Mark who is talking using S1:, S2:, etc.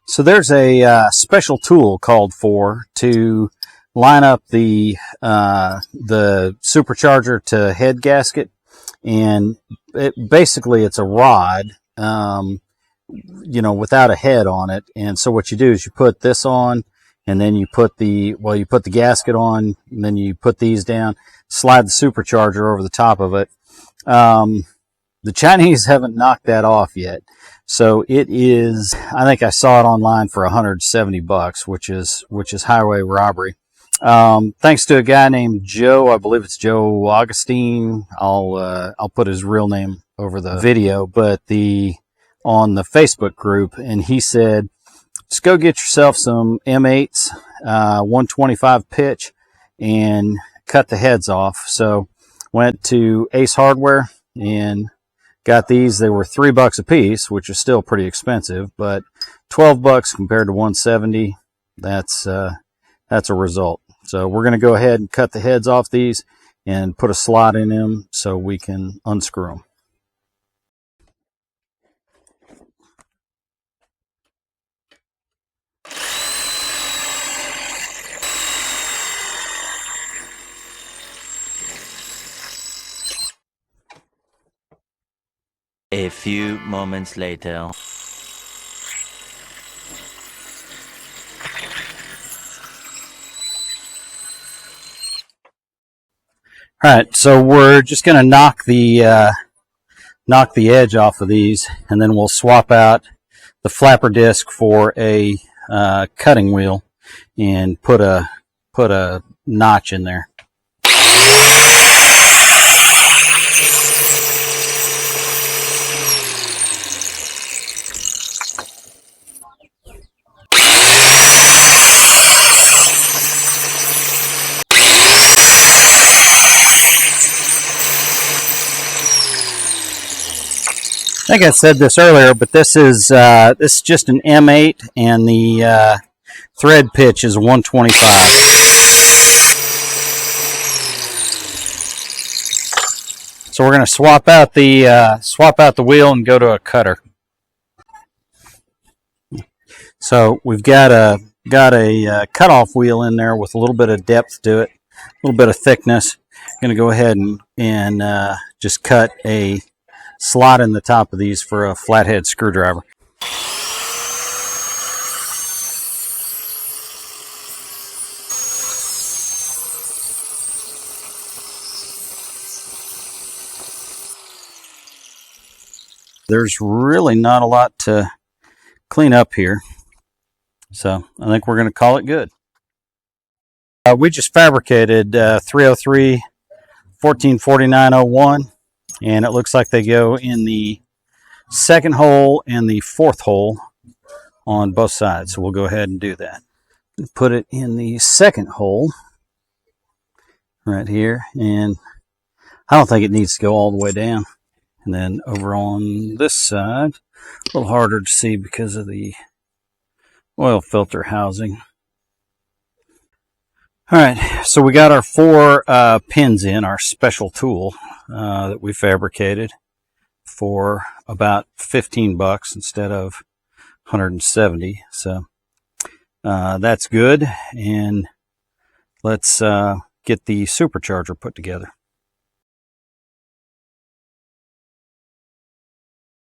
S1: So there's a special tool called for to line up the supercharger to head gasket, and basically it's a rod, without a head on it. And so what you do is you put this on, and then you put the gasket on, and then you put these down, slide the supercharger over the top of it. The Chinese haven't knocked that off yet. So it is, I think I saw it online for $170, which is highway robbery. Thanks to a guy named Joe, I believe it's Joe Augustine. I'll put his real name over the video, but on the Facebook group, and he said, just go get yourself some M8s, 125 pitch, and cut the heads off. So went to Ace Hardware and got these. They were $3 a piece, which is still pretty expensive, but $12 compared to $170. That's a result. So we're going to go ahead and cut the heads off these and put a slot in them so we can unscrew them.
S2: A few moments later.
S1: All right, so we're just going to knock the edge off of these, and then we'll swap out the flapper disc for a cutting wheel and put a notch in there. I think I said this earlier, but this is just an M8, and the thread pitch is 125. So we're going to swap out the wheel and go to a cutter. So we've got a cutoff wheel in there with a little bit of depth to it, a little bit of thickness. I'm going to go ahead and just cut a slot in the top of these for a flathead screwdriver. There's really not a lot to clean up here, so I think we're going to call it good. We just fabricated 303 144901. And it looks like they go in the second hole and the fourth hole on both sides. So we'll go ahead and do that. Put it in the second hole right here. And I don't think it needs to go all the way down. And then over on this side, a little harder to see because of the oil filter housing. All right, so we got our 4 pins in, our special tool that we fabricated for about $15 instead of $170. So that's good, and let's get the supercharger put together.